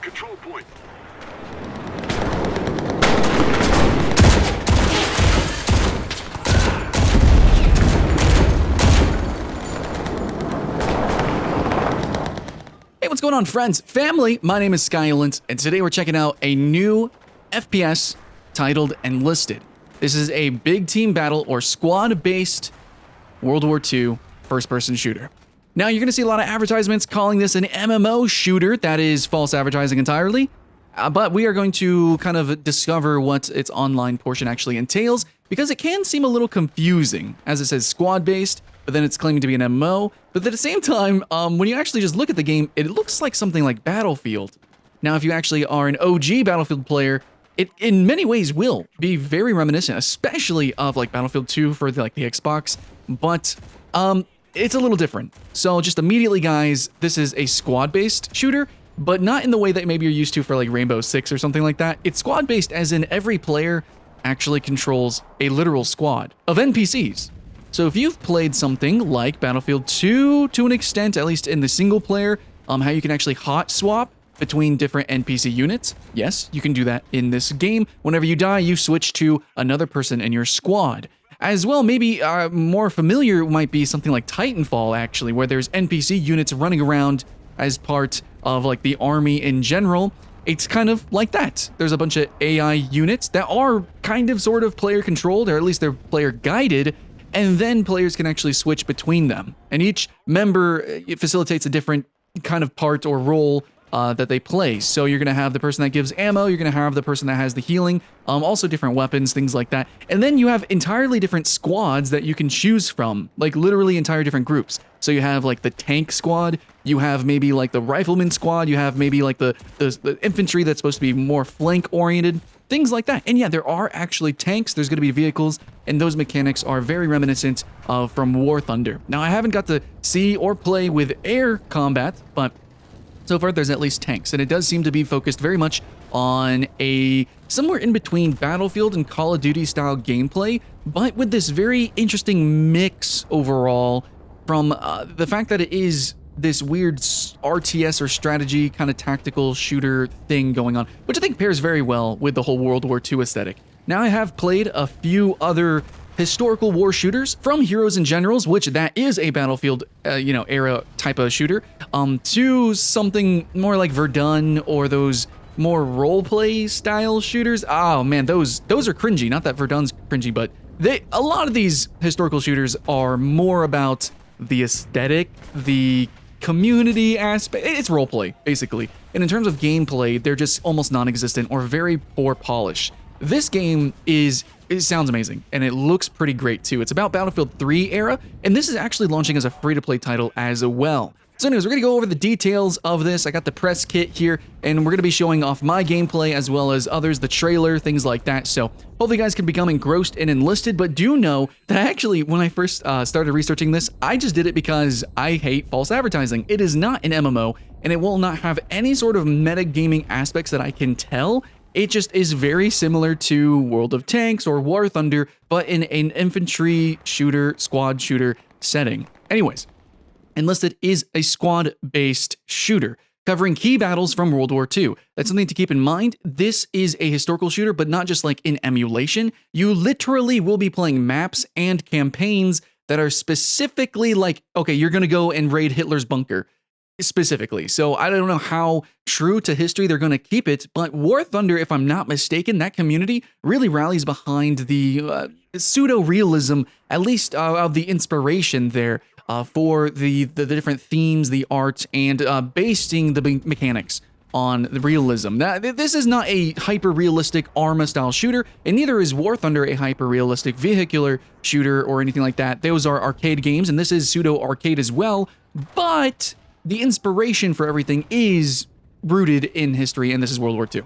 control point. Hey, what's going on, friends? Family, my name is Skylent, and today we're checking out a new FPS titled Enlisted. This is a big team battle or squad-based World War II first-person shooter. Now, you're going to see a lot of advertisements calling this an MMO shooter. That is false advertising entirely. But we are going to kind of discover what its online portion actually entails, because it can seem a little confusing, as it says squad-based, but then it's claiming to be an MMO. But at the same time, when you actually just look at the game, it looks like something like Battlefield. Now, if you actually are an OG Battlefield player, it in many ways will be very reminiscent, especially of like Battlefield 2 for the Xbox. But it's a little different. So just immediately, guys, this is a squad-based shooter, but not in the way that maybe you're used to for like Rainbow Six or something like that. It's squad-based as in every player actually controls a literal squad of NPCs. So if you've played something like Battlefield 2 to an extent, at least in the single player, how you can actually hot swap between different NPC units, yes, you can do that in this game. Whenever you die, you switch to another person in your squad. As well, maybe more familiar might be something like Titanfall, actually, where there's NPC units running around as part of like the army in general. It's kind of like that. There's a bunch of AI units that are kind of sort of player controlled, or at least they're player guided, and then players can actually switch between them. And each member facilitates a different kind of part or role that they play. So you're going to have the person that gives ammo, you're going to have the person that has the healing, also different weapons, things like that. And then you have entirely different squads that you can choose from, like literally entire different groups. So you have like the tank squad, you have maybe like the rifleman squad, you have maybe like the infantry that's supposed to be more flank oriented, things like that. And yeah, there are actually tanks, there's going to be vehicles, and those mechanics are very reminiscent of from War Thunder. Now, I haven't got to see or play with air combat, but so far there's at least tanks, and it does seem to be focused very much on a somewhere in between Battlefield and Call of Duty style gameplay, but with this very interesting mix overall from the fact that it is this weird RTS or strategy kind of tactical shooter thing going on, which I think pairs very well with the whole World War II aesthetic. Now, I have played a few other historical war shooters from Heroes and Generals, which that is a Battlefield, era type of shooter, to something more like Verdun or those more role-play style shooters. Oh man, those are cringy. Not that Verdun's cringy, but a lot of these historical shooters are more about the aesthetic, the community aspect. It's roleplay, basically. And in terms of gameplay, they're just almost non-existent or very poor polish. This game it sounds amazing, and it looks pretty great too. It's about Battlefield 3 era, and this is actually launching as a free-to-play title as well. So anyways, we're going to go over the details of this. I got the press kit here, and we're going to be showing off my gameplay as well as others, the trailer, things like that. So hopefully you guys can become engrossed and enlisted, but do know that actually, when I first started researching this, I just did it because I hate false advertising. It is not an MMO, and it will not have any sort of metagaming aspects that I can tell. It just is very similar to World of Tanks or War Thunder, but in an infantry shooter, squad shooter setting. Anyways, Enlisted is a squad-based shooter covering key battles from World War II. That's something to keep in mind. This is a historical shooter, but not just like in emulation. You literally will be playing maps and campaigns that are specifically like, okay, you're going to go and raid Hitler's bunker. Specifically. So I don't know how true to history they're going to keep it, but War Thunder, if I'm not mistaken, that community really rallies behind the pseudo-realism, at least of the inspiration there for the different themes, the art, and basing the mechanics on the realism. Now, this is not a hyper-realistic Arma-style shooter, and neither is War Thunder a hyper-realistic vehicular shooter or anything like that. Those are arcade games, and this is pseudo-arcade as well, but the inspiration for everything is rooted in history, and this is World War II.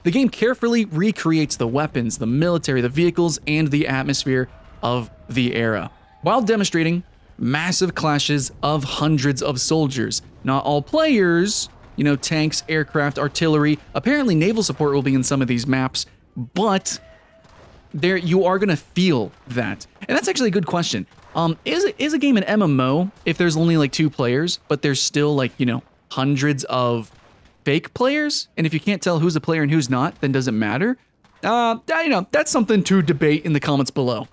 The game carefully recreates the weapons, the military, the vehicles, and the atmosphere of the era, while demonstrating massive clashes of hundreds of soldiers. Not all players, tanks, aircraft, artillery, apparently naval support will be in some of these maps, but there you are going to feel that. And that's actually a good question. Is a game an MMO if there's only like 2 players, but there's still like, hundreds of fake players, and if you can't tell who's a player and who's not, then does it matter? That's something to debate in the comments below.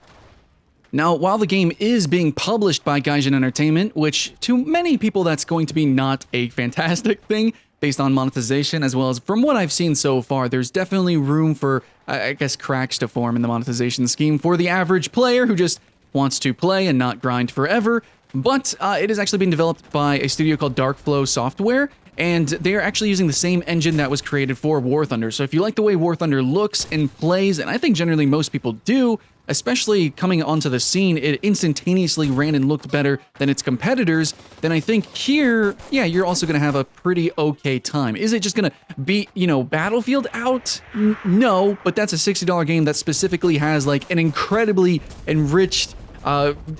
Now, while the game is being published by Gaijin Entertainment, which to many people that's going to be not a fantastic thing based on monetization, as well as from what I've seen so far, there's definitely room for, I guess, cracks to form in the monetization scheme for the average player who just wants to play and not grind forever. But it is actually being developed by a studio called Darkflow Software, and they are actually using the same engine that was created for War Thunder. So if you like the way War Thunder looks and plays, and I think generally most people do, especially coming onto the scene, it instantaneously ran and looked better than its competitors, then I think here, yeah, you're also going to have a pretty okay time. Is it just going to beat, Battlefield out? No, but that's a $60 game that specifically has like an incredibly enriched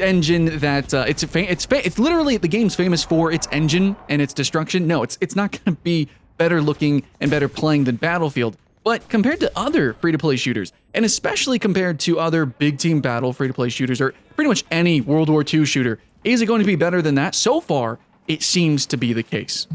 engine that it's literally, the game's famous for its engine and its destruction. No, it's not going to be better looking and better playing than Battlefield. But compared to other free-to-play shooters, and especially compared to other big team battle free-to-play shooters, or pretty much any World War II shooter, is it going to be better than that? So far, it seems to be the case.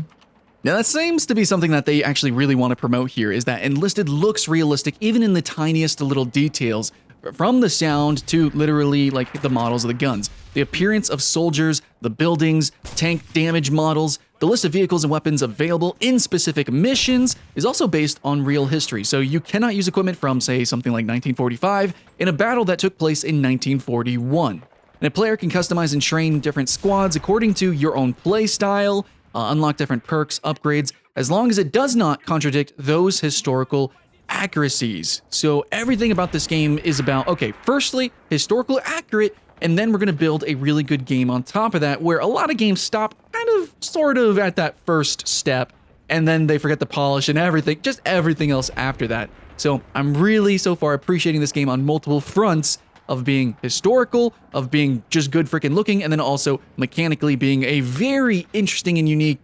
Now, that seems to be something that they actually really want to promote here, is that Enlisted looks realistic even in the tiniest little details, from the sound to literally like the models of the guns, the appearance of soldiers, the buildings, tank damage models. The list of vehicles and weapons available in specific missions is also based on real history, so you cannot use equipment from, say, something like 1945 in a battle that took place in 1941. And a player can customize and train different squads according to your own play style, unlock different perks, upgrades, as long as it does not contradict those historical accuracies. So everything about this game is about, okay, firstly, historical accurate, and then we're going to build a really good game on top of that, where a lot of games stop sort of at that first step, and then they forget to polish and everything, just everything else after that. So I'm really, so far, appreciating this game on multiple fronts of being historical, of being just good freaking looking, and then also mechanically being a very interesting and unique,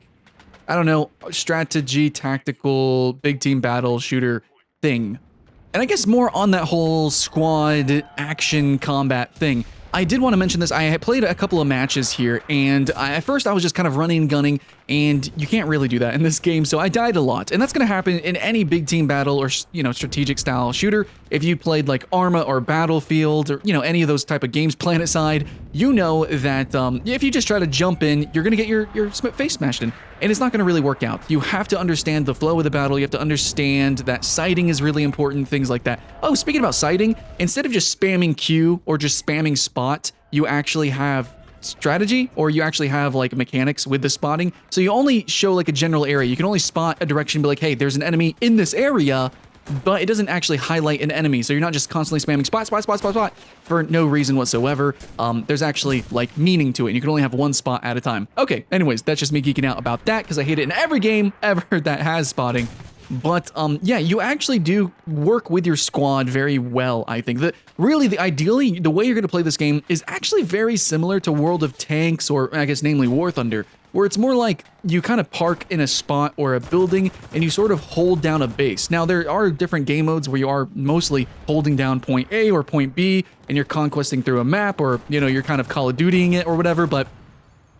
I don't know, strategy, tactical, big team battle shooter thing. And I guess more on that whole squad action combat thing. I did want to mention this. I had played a couple of matches here, and at first I was just kind of running and gunning, and you can't really do that in this game, so I died a lot. And that's going to happen in any big team battle or, strategic style shooter. If you played like Arma or Battlefield or, any of those type of games, Planetside, you know that if you just try to jump in, you're going to get your face smashed in, and it's not going to really work out. You have to understand the flow of the battle. You have to understand that sighting is really important, things like that. Oh, speaking about sighting, instead of just spamming Q or just spamming spot, you actually have strategy, or you actually have like mechanics with the spotting. So you only show like a general area. You can only spot a direction, be like, hey, there's an enemy in this area, but it doesn't actually highlight an enemy. So you're not just constantly spamming spot for no reason whatsoever. There's actually like meaning to it. And you can only have one spot at a time. Okay, anyways, that's just me geeking out about that because I hate it in every game ever that has spotting. But yeah, you actually do work with your squad very well, I think. Ideally, the way you're going to play this game is actually very similar to World of Tanks, or I guess namely War Thunder, where it's more like you kind of park in a spot or a building and you sort of hold down a base. Now, there are different game modes where you are mostly holding down point A or point B and you're conquesting through a map, or, you're kind of Call of Dutying it or whatever, but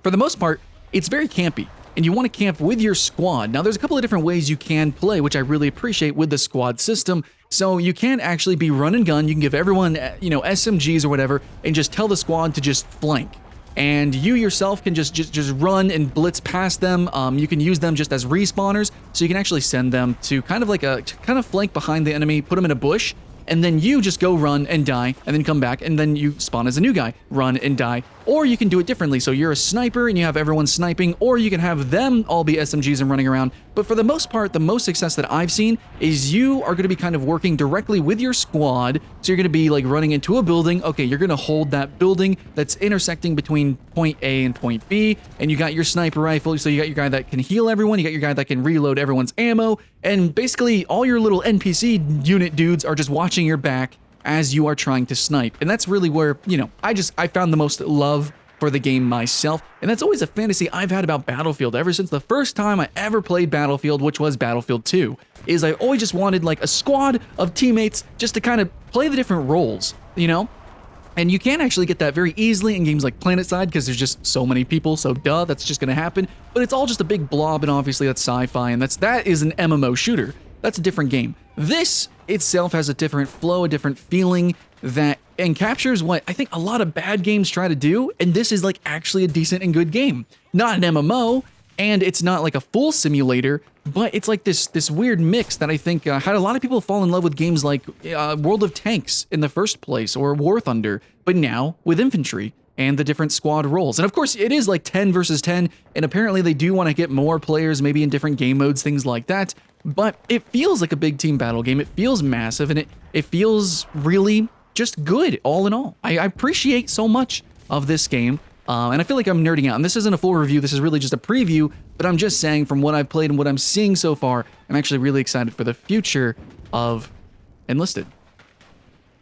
for the most part, it's very campy. And you want to camp with your squad. Now, there's a couple of different ways you can play, which I really appreciate with the squad system. So you can actually be run and gun. You can give everyone, SMGs or whatever, and just tell the squad to just flank. And you yourself can just run and blitz past them. You can use them just as respawners, so you can actually send them to kind of flank behind the enemy, put them in a bush, and then you just go run and die, and then come back, and then you spawn as a new guy, run and die. Or you can do it differently, so you're a sniper and you have everyone sniping, or you can have them all be SMGs and running around. But for the most part, the most success that I've seen is you are going to be kind of working directly with your squad. So you're going to be like running into a building. Okay, you're going to hold that building that's intersecting between point A and point B, and you got your sniper rifle, so you got your guy that can heal everyone, you got your guy that can reload everyone's ammo, and basically all your little NPC unit dudes are just watching your back as you are trying to snipe. And that's really where, I found the most love for the game myself. And that's always a fantasy I've had about Battlefield ever since the first time I ever played Battlefield, which was Battlefield 2, is I always just wanted like a squad of teammates just to kind of play the different roles, And you can actually get that very easily in games like Planetside because there's just so many people, so duh, that's just going to happen. But it's all just a big blob, and obviously that's sci-fi, and that is an MMO shooter. That's a different game. This itself has a different flow, a different feeling and captures what I think a lot of bad games try to do, and this is like actually a decent and good game. Not an MMO, and it's not like a full simulator, but it's like this weird mix that I think had a lot of people fall in love with games like World of Tanks in the first place, or War Thunder, but now with infantry and the different squad roles. And of course, it is like 10 versus 10, and apparently they do want to get more players, maybe in different game modes, things like that. But it feels like a big team battle game. It feels massive, and it feels really just good, all in all. I appreciate so much of this game. And I feel like I'm nerding out, and this isn't a full review, this is really just a preview, but I'm just saying from what I've played and what I'm seeing so far, I'm actually really excited for the future of Enlisted.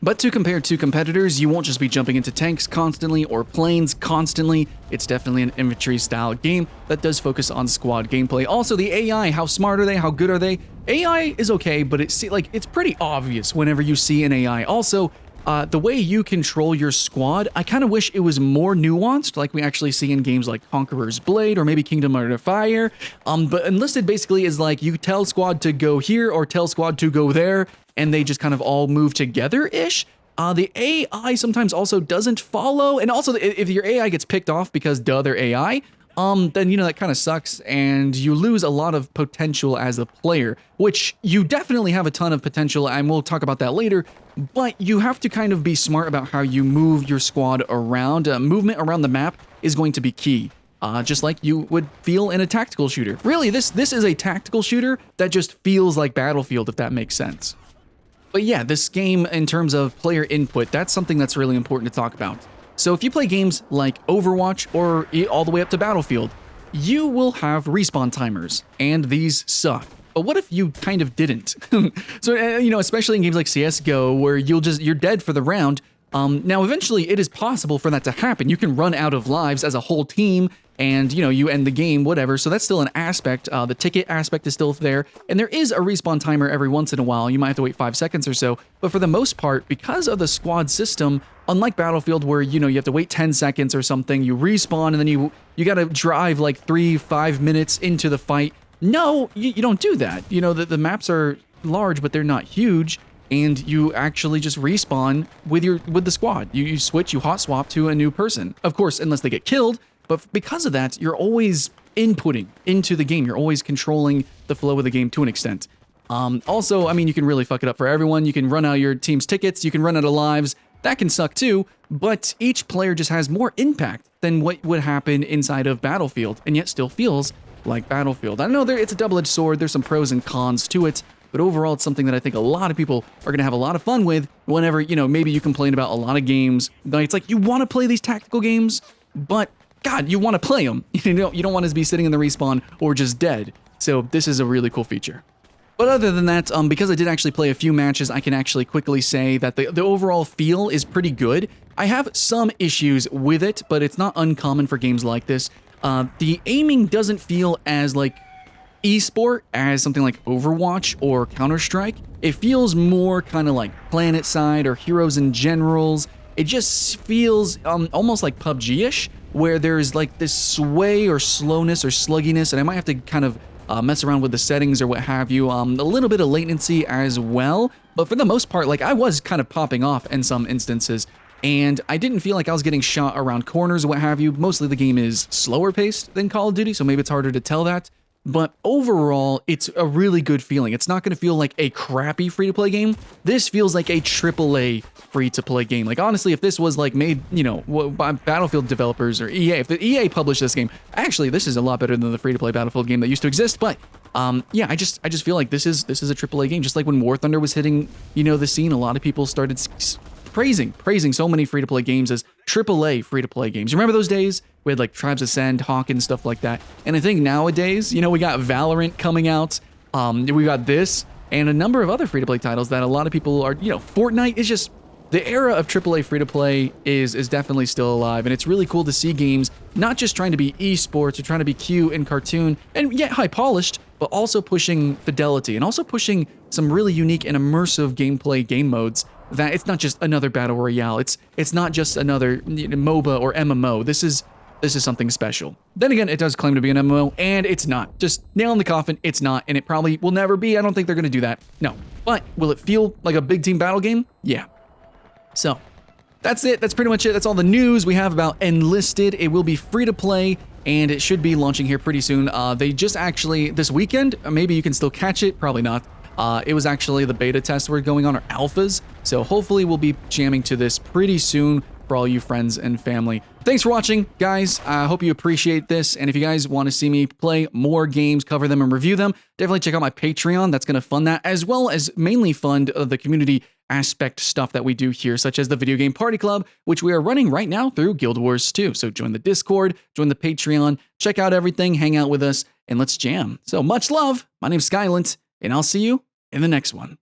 But to compare to competitors, you won't just be jumping into tanks constantly or planes constantly. It's definitely an infantry-style game that does focus on squad gameplay. Also, the AI, how smart are they? How good are they? AI is okay, but it's pretty obvious whenever you see an AI. Also, the way you control your squad, I kind of wish it was more nuanced, like we actually see in games like Conqueror's Blade or maybe Kingdom Under Fire. But Enlisted basically is like you tell squad to go here or tell squad to go there, and they just kind of all move together-ish. The AI sometimes also doesn't follow, and also if your AI gets picked off because they're AI, then, you know, that kind of sucks, and you lose a lot of potential as a player, which you definitely have a ton of potential, and we'll talk about that later, but you have to kind of be smart about how you move your squad around. Movement around the map is going to be key, just like you would feel in a tactical shooter. Really, this is a tactical shooter that just feels like Battlefield, if that makes sense. But yeah, this game, in terms of player input, that's something that's really important to talk about. So if you play games like Overwatch or all the way up to Battlefield, you will have respawn timers, and these suck. But what if you kind of didn't? So, you know, especially in games like CSGO, where you're dead for the round. Now, eventually, it is possible for that to happen. You can run out of lives as a whole team, and, you know, you end the game, whatever. So that's still an aspect. The ticket aspect is still there, and there is a respawn timer every once in a while. You might have to wait 5 seconds or so, but for the most part, because of the squad system, unlike Battlefield, where, you know, you have to wait 10 seconds or something, you respawn, and then you got to drive like 3-5 minutes into the fight. No, you don't do that. You know, the maps are large, but they're not huge, and you actually just respawn with the squad. You switch, you hot swap to a new person. Of course, unless they get killed, but because of that, you're always inputting into the game. You're always controlling the flow of the game to an extent. Also, I mean, you can really fuck it up for everyone. You can run out your team's tickets, you can run out of lives. That can suck too, but each player just has more impact than what would happen inside of Battlefield, and yet still feels like Battlefield. I know it's a double-edged sword, there's some pros and cons to it, but overall it's something that I think a lot of people are going to have a lot of fun with whenever, you know, maybe you complain about a lot of games. It's like you want to play these tactical games, but God, you want to play them. You don't want to be sitting in the respawn or just dead. So this is a really cool feature. But other than that, because I did actually play a few matches, I can actually quickly say that the overall feel is pretty good. I have some issues with it, but it's not uncommon for games like this. The aiming doesn't feel as like esport as something like Overwatch or Counter-Strike. It feels more kind of like Planetside or Heroes and Generals. It just feels almost like PUBG-ish, where there's like this sway or slowness or slugginess, and I might have to kind of mess around with the settings or what have you. A little bit of latency as well, but for the most part, like I was kind of popping off in some instances, and I didn't feel like I was getting shot around corners or what have you. Mostly the game is slower paced than Call of Duty, so maybe it's harder to tell that. But overall, it's a really good feeling. It's not going to feel like a crappy free-to-play game. This feels like a AAA free-to-play game. Like, honestly, if this was, like, made, you know, by Battlefield developers or EA, if the EA published this game, actually, this is a lot better than the free-to-play Battlefield game that used to exist. But, yeah, I just feel like this is a AAA game. Just like when War Thunder was hitting, you know, the scene, a lot of people started praising so many free-to-play games as AAA free-to-play games. You remember those days? We had like Tribes Ascend, Hawkins, stuff like that. And I think nowadays, you know, we got Valorant coming out. We got this and a number of other free-to-play titles that a lot of people are, you know, Fortnite is just, the era of AAA free-to-play is definitely still alive. And it's really cool to see games not just trying to be esports or trying to be cute and cartoon and yet high-polished, but also pushing fidelity and also pushing some really unique and immersive gameplay game modes that it's not just another battle royale. It's not just another MOBA or MMO. This is something special. Then again, it does claim to be an MMO, and it's not. Just nail in the coffin, it's not, and it probably will never be. I don't think they're gonna do that. No. But will it feel like a big team battle game? Yeah. So that's it. That's pretty much it. That's all the news we have about Enlisted. It will be free to play, and it should be launching here pretty soon. They just actually, this weekend, maybe you can still catch it, probably not. It was actually the beta tests were going on, or alphas, so hopefully we'll be jamming to this pretty soon for all you friends and family. Thanks for watching, guys. I hope you appreciate this, and if you guys want to see me play more games, cover them, and review them, definitely check out my Patreon. That's going to fund that, as well as mainly fund the community aspect stuff that we do here, such as the Video Game Party Club, which we are running right now through Guild Wars 2. So join the Discord, join the Patreon, check out everything, hang out with us, and let's jam. So much love. My name's Skylent, and I'll see you in the next one.